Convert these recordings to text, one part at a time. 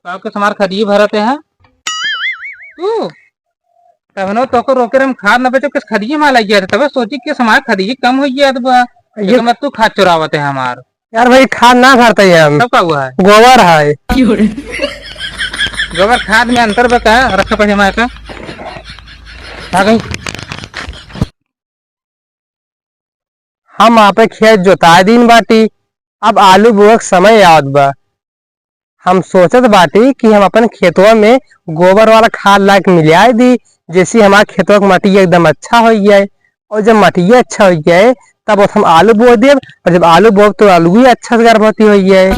आपके समार खदिए भरते हैं तू तब न तो रोके रहे खाद न बेचो किस खदिए माला गया था तब सोची कि समार खदिए कम हो गया ये मत तू खाद चुरावते है हमार यार भाई खाद ना भरते हैं हम। सब का हुआ है गोबर है। गोबर खाद में अंतर बता रखा पहले मैं का आ गई। हम आपे खेत जोता दिन बाटी अब आलू बोए के समय याद बा। हम सोचत बाटी कि हम अपन खेतवा में गोबर वाला खाद ला के मिला दी जैसे हमारे खेतवा की मट्टी एकदम अच्छा हो जाए। और जब मट्टी अच्छा हो जाए तब हम आलू बो देव और जब आलू बो तो आलू भी अच्छा से गर्भवती हो जाए।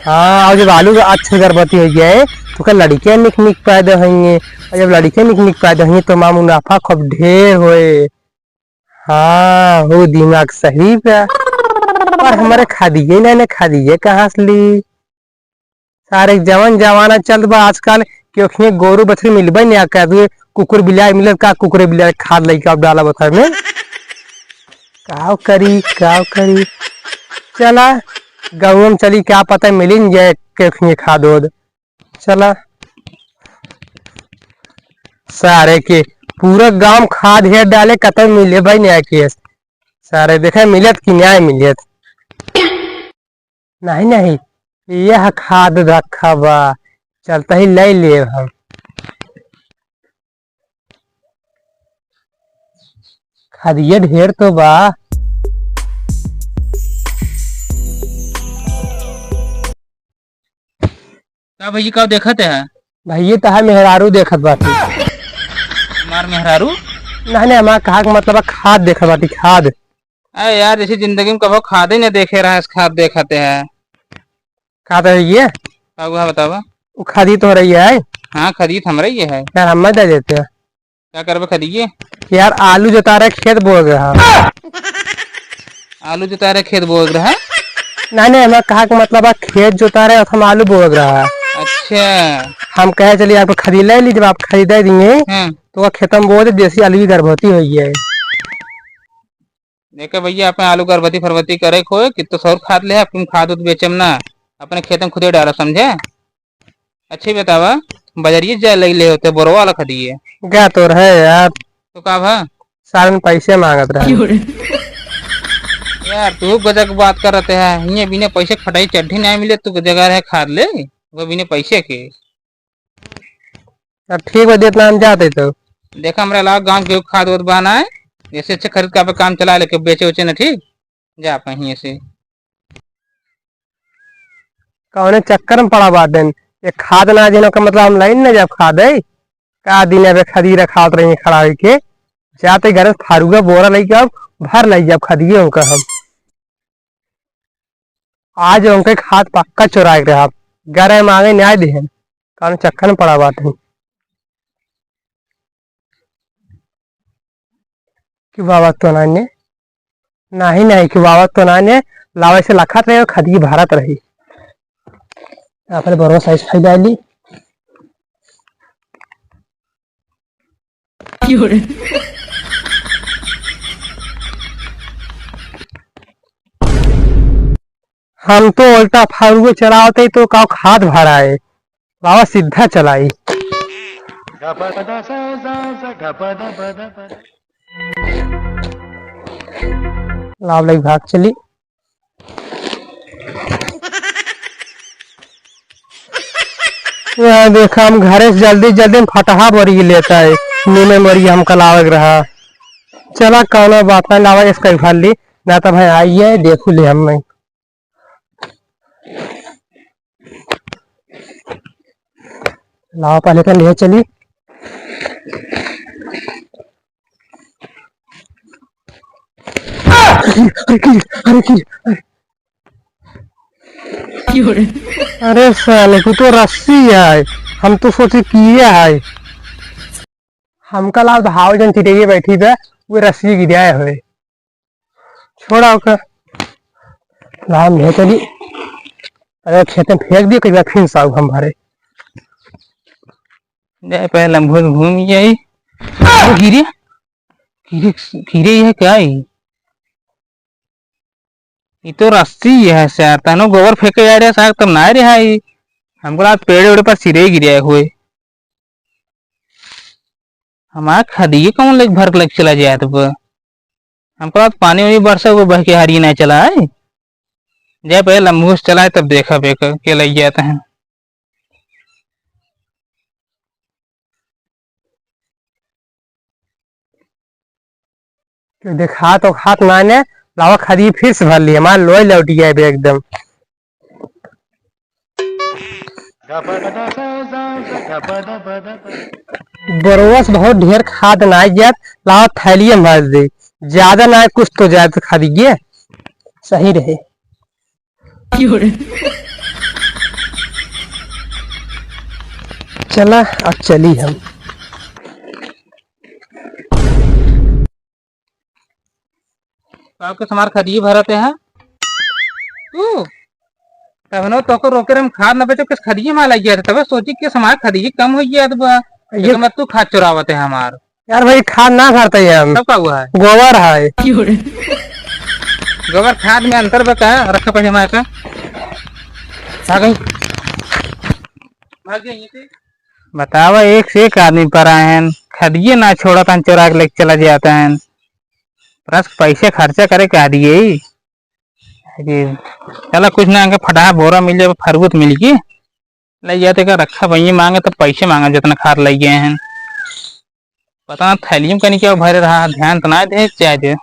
हाँ और जब आलू अच्छा से गर्भवती हो जाए तो क्या लड़कियां निक निक पैदा होंगे और जब लड़कियां निक निक पैदा होंगी तो माँ मुनाफा खूब ढेर होए। हाँ वो दिमाग सही पे पर हमारे खादिए ना खादिए कहाँ से ली। सारे जवान जवाना चल बा आजकल क्योंकि गोरू बछड़ी मिलबे नहीं कर कुकुर बिलाय मिले का कुकुरे बिलाय खाद लई का डाला बथर में काव करी चला गाँव में चली क्या पता मिली नहीं जाए क्योंकि खाद ओद चला सारे के पूरा गांव खाद हेर डाले कतई मिले भाई न्याय केस सारे देखे मिलत कि न्याय मिलत नहीं नहीं यह खाद रखा बा चलता ही ले लिए हम। खादिए ढेर तो बा क्या भैया का देखते हैं भैया तो है मेहरारू देखत बाटी। हमार मेहरारू नहीं हमारा कहा का मतलब खाद देखत बाटी खाद। अरे यार जैसी जिंदगी में कभी खाद ही नहीं देखे रहा है खाद देखते हैं खाद है ये क्या हुआ बतावा। वो खादी तो रही है। हाँ खरीद हम रही है यार हम दे देते हैं क्या करबे खरीदिए। यार आलू जोता रहे खेत बोल रहा आलू जोता रहे खेत बोल रहा है। नहीं हमारा कहा का मतलब खेत जोता रहे और हम आलू बोल रहा है। अच्छा हम कहे चलिए आपको खरीद ले लीजिए आप खरीदे देंगे हाँ तो खेत में बोल देसी आलू की गर्भवती हुई है। देखे भैया अपने आलू गर्भवती फरवती करे खोए कि तो सौर खाद ले तुम खाद उद बेचम ना अपने खेत में खुदे डालो समझे। अच्छी बतावा बाजारिए जा ले होते बोरवा वाला खदिए क्या तो रहे यार तो का भा सारे पैसे मांगत रहे यार तू गजब बात कर रहे हैं ये बिना पैसे खटाई चड्ढी नहीं मिले तू जगह है खाद ले वो बिना पैसे के। ठीक है इतना हम जाते तो देखा हमारे अलावा गाँव के खाद उद बना है ऐसे अच्छे खरीद का काम चला लेके बेचे उचे ना ठीक जा पाए से कौन चक्कर में पड़ा बात दिन ये खाद ना देने का मतलब हम लाइन ना जब खाद है का दिन अब खदी रखावत रही खड़ा के जाते घर फारूगा बोरा लई के भर लई जब खदिए उनका हम आज उनके खाद पक्का चुरा के रहा घर मांगे न्याय दे कौन चक्कर में पड़ा बात है कि बाबा तो नाने नहीं कि बाबा तो नाने लावे से लखत रहे खदी भारत रही अपने बड़ो साइज फायदा ली हम तो उल्टा फारूको चलाते तो का खाद भरा है बाबा सीधा चलाई लाभ लगी भाग चली देखा हम घरे से जल्दी जल्दी फटहा बरी लेता है नीमे मरी हम कल आवक रहा चला कौन बात नहीं लावा इसका भर ली ना तो भाई आइए देखू ले हम नहीं लावा पहले कर ले चली अरे साले को तो रस्सी है हम तो सोचे किए है हम कल आज भाव जन चिटेगी बैठी थे वो रस्सी गिराए हुए छोड़ा का लाम ले चली अरे खेत में फेंक दिए कई फिर साहब हम भरे पहले घूम यही गिरे गिरे गिरे है क्या ये तो रस्सी है सर तनो गोबर फेंके जा रहे साहब तब ना रहा हमको आज पेड़ वेड़ पर सिरे गिरे हुए हमारा खदिए कौन लेक भर के लग चला जाए तो हमको आज पानी वानी बरसा हुआ बह के हरी नहीं चला है जय पहले लम्बू से चला है तब देखा बेकर के लग जाते हैं। देखा तो खात माने लावा खदी फिर से भर लिया हमारा लोई लौट गया है एकदम। बरवस बहुत ढेर खाद ना जात लावा थैलिए में भर दे ज्यादा ना कुछ तो ज्यादा खरीदिए सही रहे। चला अब चली हम आपके समार खदिए भरते हैं तू तब न तो रोके हम खाद न बेचो किस खदिए मार लग गया तब सोची कि समार खदिए कम हो गया तो ये मत तू खाद चुरावत है हमार यार भाई खाद ना भरते हैं हम सब का हुआ है गोबर है गोबर खाद में अंतर बता है रखा पड़े हमारे का बतावा एक से एक आदमी पर आए हैं खदिए ना छोड़ा था चुरा के लेके चला जाता है बस पैसे खर्चा करे कह दिए चला कुछ ना फटा बोरा मिल जाए फरबूत मिल गई ले जाते का रखा भैया मांगे तो पैसे मांगा जितना खाद ले गए हैं पता ना थैलियों का नहीं क्या भरे रहा ध्यान तो ना दे चाहे